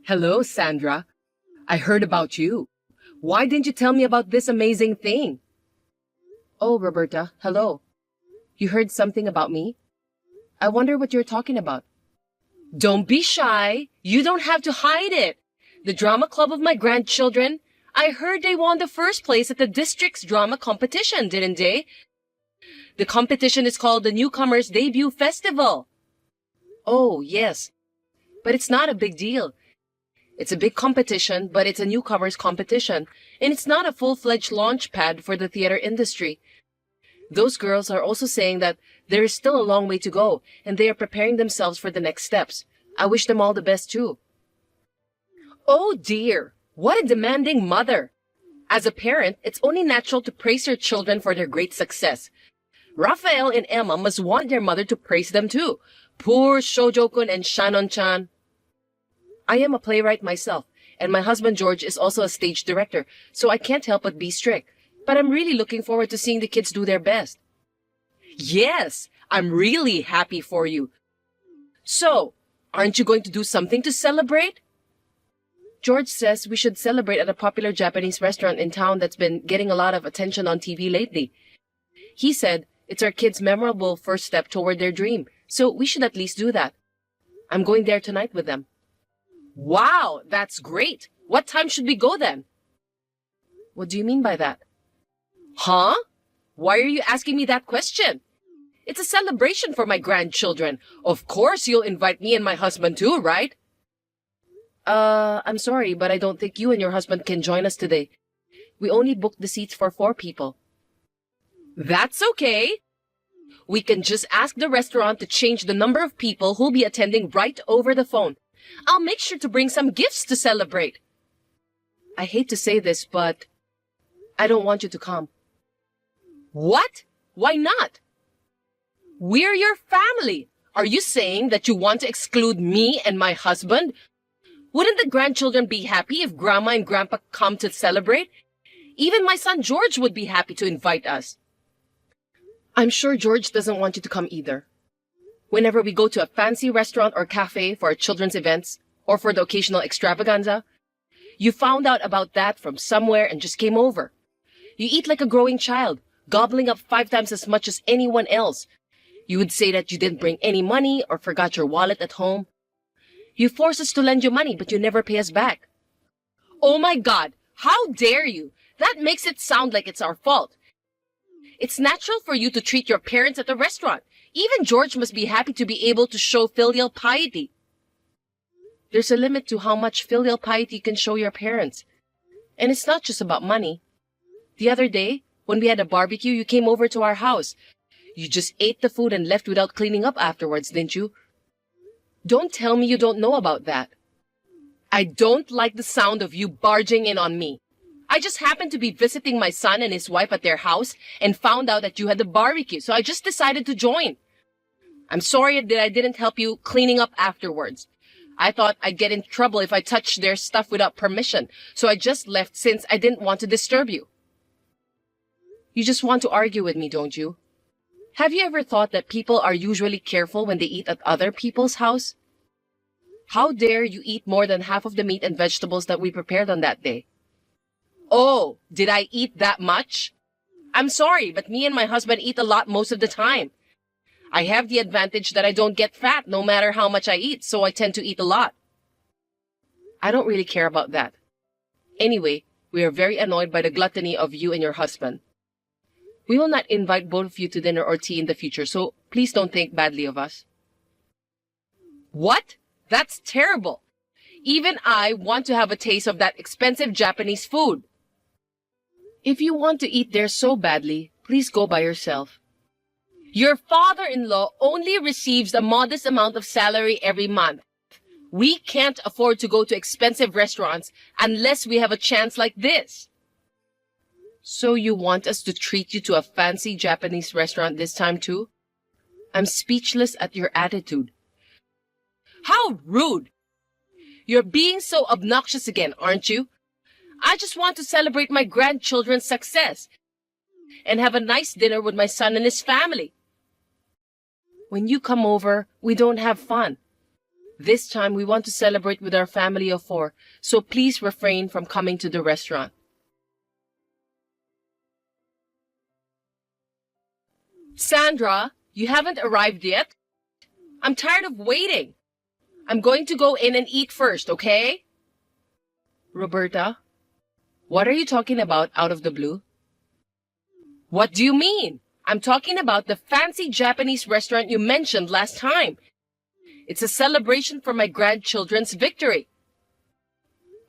Hello, Sandra. I heard about you. Why didn't you tell me about this amazing thing? Oh, Roberta, hello. You heard something about me? I wonder what you're talking about. Don't be shy. You don't have to hide it. The drama club of my grandchildren. I heard they won the first place at the district's drama competition, didn't they? The competition is called the Newcomers Debut Festival. Oh, yes. But it's not a big deal. It's a big competition, but it's a newcomers competition, and it's not a full-fledged launch pad for the theater industry. Those girls are also saying that there is still a long way to go, and they are preparing themselves for the next steps. I wish them all the best, too. Oh, dear. What a demanding mother. As a parent, it's only natural to praise your children for their great success. Raphael and Emma must want their mother to praise them, too. Poor Shoujo-kun and Shannon-chan. I am a playwright myself, and my husband George is also a stage director, so I can't help but be strict. But I'm really looking forward to seeing the kids do their best. Yes, I'm really happy for you. So, aren't you going to do something to celebrate? George says we should celebrate at a popular Japanese restaurant in town that's been getting a lot of attention on TV lately. He said it's our kids' memorable first step toward their dream, so we should at least do that. I'm going there tonight with them. Wow, that's great. What time should we go then? What do you mean by that? Huh? Why are you asking me that question? It's a celebration for my grandchildren. Of course you'll invite me and my husband too, right? I'm sorry, but I don't think you and your husband can join us today. We only booked the seats for 4 people. That's okay. We can just ask the restaurant to change the number of people who'll be attending right over the phone. I'll make sure to bring some gifts to celebrate. I hate to say this, but I don't want you to come. What? Why not? We're your family. Are you saying that you want to exclude me and my husband? Wouldn't the grandchildren be happy if Grandma and Grandpa come to celebrate? Even my son George would be happy to invite us. I'm sure George doesn't want you to come either. Whenever we go to a fancy restaurant or cafe for our children's events, or for the occasional extravaganza, you found out about that from somewhere and just came over. You eat like a growing child, gobbling up 5 times as much as anyone else. You would say that you didn't bring any money or forgot your wallet at home. You force us to lend you money, but you never pay us back. Oh my God, how dare you? That makes it sound like it's our fault. It's natural for you to treat your parents at the restaurant. Even George must be happy to be able to show filial piety. There's a limit to how much filial piety you can show your parents. And it's not just about money. The other day, when we had a barbecue, you came over to our house. You just ate the food and left without cleaning up afterwards, didn't you? Don't tell me you don't know about that. I don't like the sound of you barging in on me. I just happened to be visiting my son and his wife at their house and found out that you had the barbecue, so I just decided to join. I'm sorry that I didn't help you cleaning up afterwards. I thought I'd get in trouble if I touched their stuff without permission, so I just left since I didn't want to disturb you. You just want to argue with me, don't you? Have you ever thought that people are usually careful when they eat at other people's house? How dare you eat more than half of the meat and vegetables that we prepared on that day? Oh, did I eat that much? I'm sorry, but me and my husband eat a lot most of the time. I have the advantage that I don't get fat no matter how much I eat, so I tend to eat a lot. I don't really care about that. Anyway, we are very annoyed by the gluttony of you and your husband. We will not invite both of you to dinner or tea in the future, so please don't think badly of us. What? That's terrible. Even I want to have a taste of that expensive Japanese food. If you want to eat there so badly, please go by yourself. Your father-in-law only receives a modest amount of salary every month. We can't afford to go to expensive restaurants unless we have a chance like this. So you want us to treat you to a fancy Japanese restaurant this time too? I'm speechless at your attitude. How rude! You're being so obnoxious again, aren't you? I just want to celebrate my grandchildren's success and have a nice dinner with my son and his family. When you come over, we don't have fun. This time we want to celebrate with our family of 4, so please refrain from coming to the restaurant. Sandra, you haven't arrived yet? I'm tired of waiting. I'm going to go in and eat first, okay? Roberta, what are you talking about out of the blue? What do you mean? I'm talking about the fancy Japanese restaurant you mentioned last time. It's a celebration for my grandchildren's victory.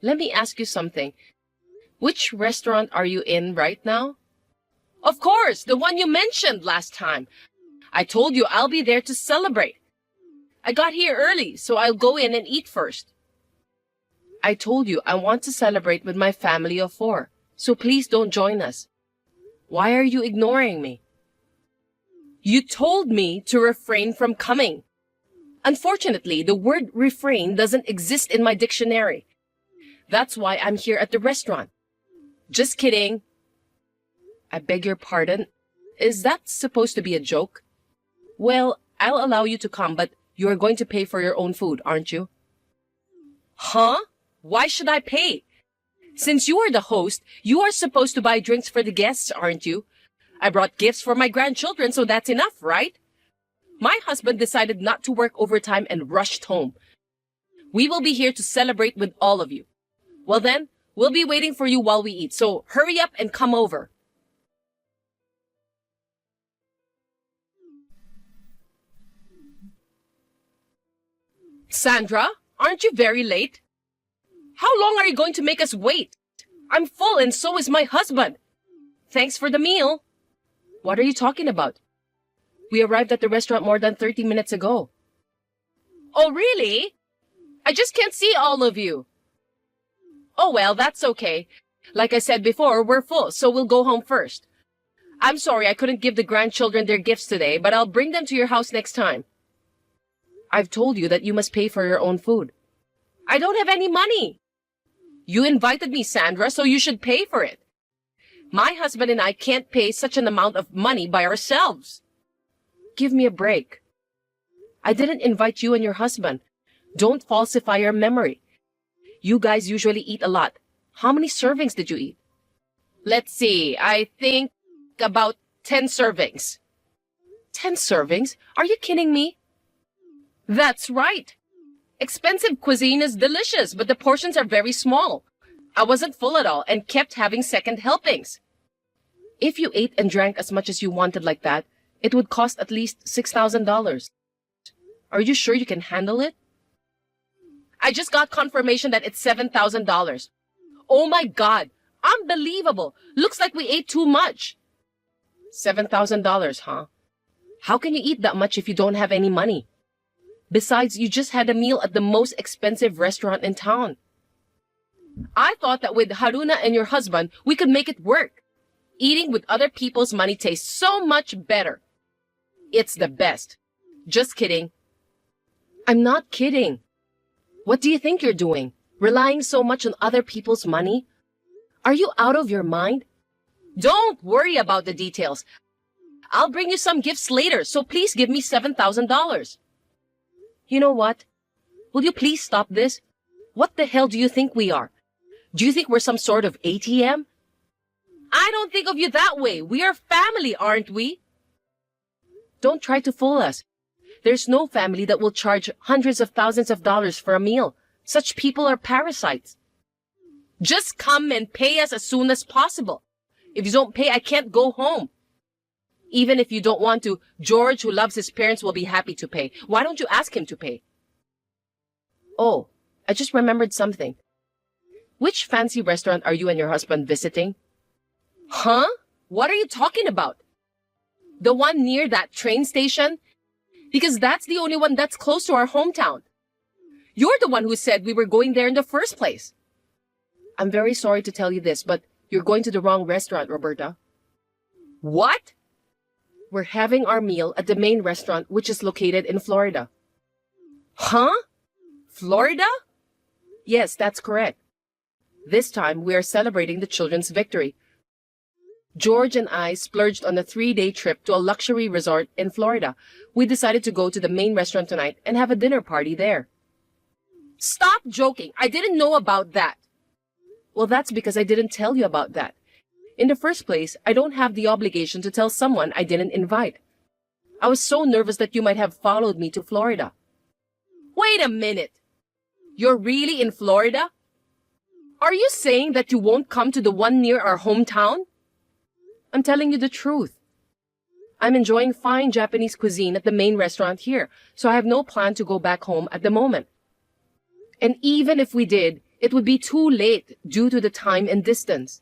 Let me ask you something. Which restaurant are you in right now? Of course, the one you mentioned last time. I told you I'll be there to celebrate. I got here early, so I'll go in and eat first. I told you I want to celebrate with my family of 4, so please don't join us. Why are you ignoring me? You told me to refrain from coming. Unfortunately, the word refrain doesn't exist in my dictionary. That's why I'm here at the restaurant. Just kidding. I beg your pardon. Is that supposed to be a joke? Well, I'll allow you to come, but you are going to pay for your own food, aren't you? Huh? Why should I pay? Since you are the host, you are supposed to buy drinks for the guests, aren't you? I brought gifts for my grandchildren, so that's enough, right? My husband decided not to work overtime and rushed home. We will be here to celebrate with all of you. Well then, we'll be waiting for you while we eat, so hurry up and come over. Sandra, aren't you very late? How long are you going to make us wait? I'm full and so is my husband. Thanks for the meal. What are you talking about? We arrived at the restaurant more than 30 minutes ago. Oh, really? I just can't see all of you. Oh, well, that's okay. Like I said before, we're full, so we'll go home first. I'm sorry I couldn't give the grandchildren their gifts today, but I'll bring them to your house next time. I've told you that you must pay for your own food. I don't have any money. You invited me, Sandra, so you should pay for it. My husband and I can't pay such an amount of money by ourselves. Give me a break. I didn't invite you and your husband. Don't falsify your memory. You guys usually eat a lot. How many servings did you eat? Let's see, I think about 10 servings. 10 servings? Are you kidding me? That's right. Expensive cuisine is delicious, but the portions are very small. I wasn't full at all and kept having second helpings. If you ate and drank as much as you wanted like that, it would cost at least $6,000. Are you sure you can handle it? I just got confirmation that it's $7,000. Oh my God! Unbelievable! Looks like we ate too much. $7,000, huh? How can you eat that much if you don't have any money? Besides, you just had a meal at the most expensive restaurant in town. I thought that with Haruna and your husband, we could make it work. Eating with other people's money tastes so much better. It's the best. Just kidding. I'm not kidding. What do you think you're doing? Relying so much on other people's money? Are you out of your mind? Don't worry about the details. I'll bring you some gifts later, so please give me $7,000. You know what? Will you please stop this? What the hell do you think we are? Do you think we're some sort of ATM? I don't think of you that way. We are family, aren't we? Don't try to fool us. There's no family that will charge hundreds of thousands of dollars for a meal. Such people are parasites. Just come and pay us as soon as possible. If you don't pay, I can't go home. Even if you don't want to, George, who loves his parents, will be happy to pay. Why don't you ask him to pay? Oh, I just remembered something. Which fancy restaurant are you and your husband visiting? Huh? What are you talking about? The one near that train station? Because that's the only one that's close to our hometown. You're the one who said we were going there in the first place. I'm very sorry to tell you this, but you're going to the wrong restaurant, Roberta. What? We're having our meal at the main restaurant, which is located in Florida. Huh? Florida? Yes, that's correct. This time, we are celebrating the children's victory. George and I splurged on a 3-day trip to a luxury resort in Florida. We decided to go to the main restaurant tonight and have a dinner party there. Stop joking. I didn't know about that. Well, that's because I didn't tell you about that. In the first place, I don't have the obligation to tell someone I didn't invite. I was so nervous that you might have followed me to Florida. Wait a minute. You're really in Florida? Are you saying that you won't come to the one near our hometown? I'm telling you the truth. I'm enjoying fine Japanese cuisine at the main restaurant here, so I have no plan to go back home at the moment. And even if we did, it would be too late due to the time and distance.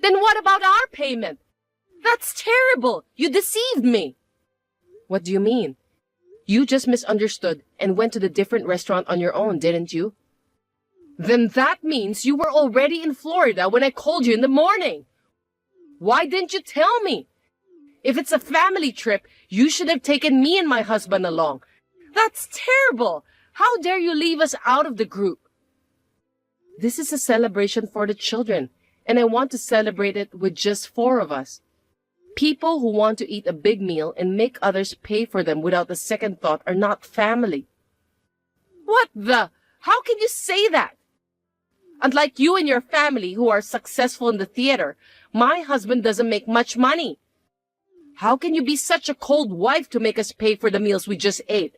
Then what about our payment? That's terrible! You deceived me! What do you mean? You just misunderstood and went to the different restaurant on your own, didn't you? Then that means you were already in Florida when I called you in the morning. Why didn't you tell me? If it's a family trip, you should have taken me and my husband along. That's terrible! How dare you leave us out of the group? This is a celebration for the children, and I want to celebrate it with just 4 of us. People who want to eat a big meal and make others pay for them without a second thought are not family. What the? How can you say that? Unlike you and your family who are successful in the theater, my husband doesn't make much money. How can you be such a cold wife to make us pay for the meals we just ate?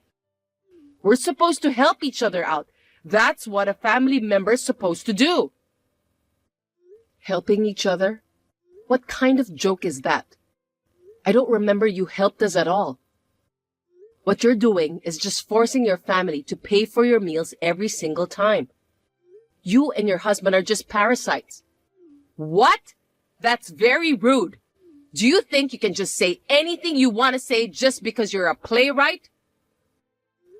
We're supposed to help each other out. That's what a family member is supposed to do. Helping each other? What kind of joke is that? I don't remember you helped us at all. What you're doing is just forcing your family to pay for your meals every single time. You and your husband are just parasites. What? That's very rude. Do you think you can just say anything you want to say just because you're a playwright?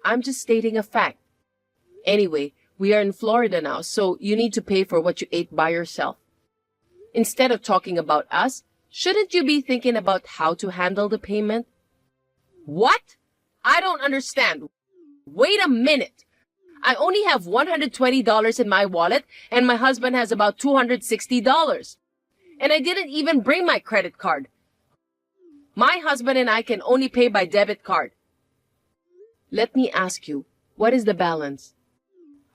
I'm just stating a fact. Anyway, we are in Florida now, so you need to pay for what you ate by yourself. Instead of talking about us, shouldn't you be thinking about how to handle the payment? What? I don't understand. Wait a minute. I only have $120 in my wallet, and my husband has about $260. And I didn't even bring my credit card. My husband and I can only pay by debit card. Let me ask you, what is the balance?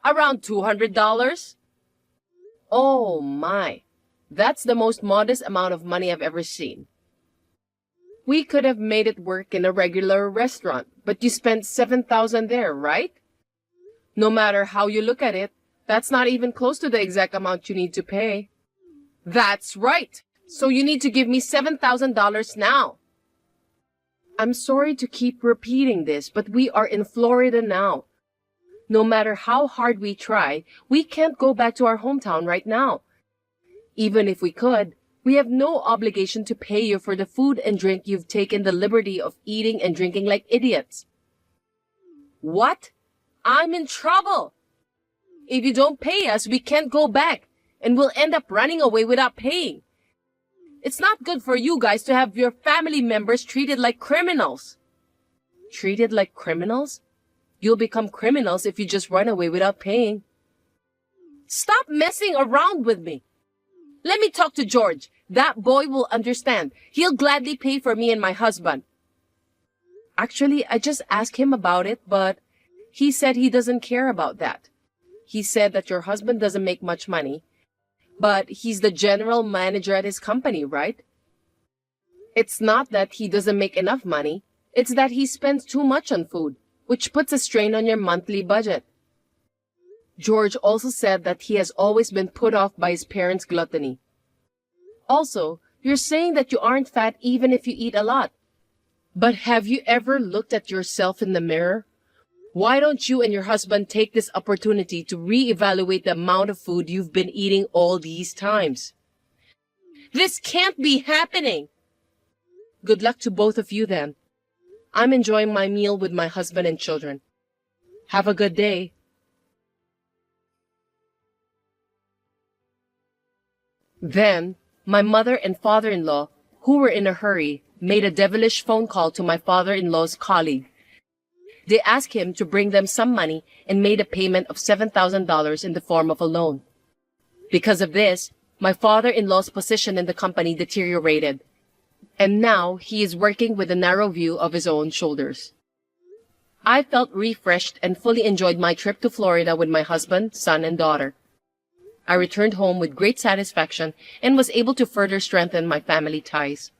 Around $200? Oh my, that's the most modest amount of money I've ever seen. We could have made it work in a regular restaurant, but you spent $7,000 there, right? No matter how you look at it, that's not even close to the exact amount you need to pay. That's right. So you need to give me $7,000 now. I'm sorry to keep repeating this, but we are in Florida now. No matter how hard we try, we can't go back to our hometown right now. Even if we could, we have no obligation to pay you for the food and drink you've taken the liberty of eating and drinking like idiots. What? I'm in trouble. If you don't pay us, we can't go back, and we'll end up running away without paying. It's not good for you guys to have your family members treated like criminals. Treated like criminals? You'll become criminals if you just run away without paying. Stop messing around with me. Let me talk to George. That boy will understand. He'll gladly pay for me and my husband. Actually, I just asked him about it, but he said he doesn't care about that. He said that your husband doesn't make much money, but he's the general manager at his company, right? It's not that he doesn't make enough money. It's that he spends too much on food, which puts a strain on your monthly budget. George also said that he has always been put off by his parents' gluttony. Also, you're saying that you aren't fat even if you eat a lot. But have you ever looked at yourself in the mirror? Why don't you and your husband take this opportunity to reevaluate the amount of food you've been eating all these times? This can't be happening. Good luck to both of you then. I'm enjoying my meal with my husband and children. Have a good day. Then, my mother and father-in-law, who were in a hurry, made a devilish phone call to my father-in-law's colleague. They asked him to bring them some money and made a payment of $7,000 in the form of a loan. Because of this, my father-in-law's position in the company deteriorated, and now he is working with a narrow view of his own shoulders. I felt refreshed and fully enjoyed my trip to Florida with my husband, son, and daughter. I returned home with great satisfaction and was able to further strengthen my family ties.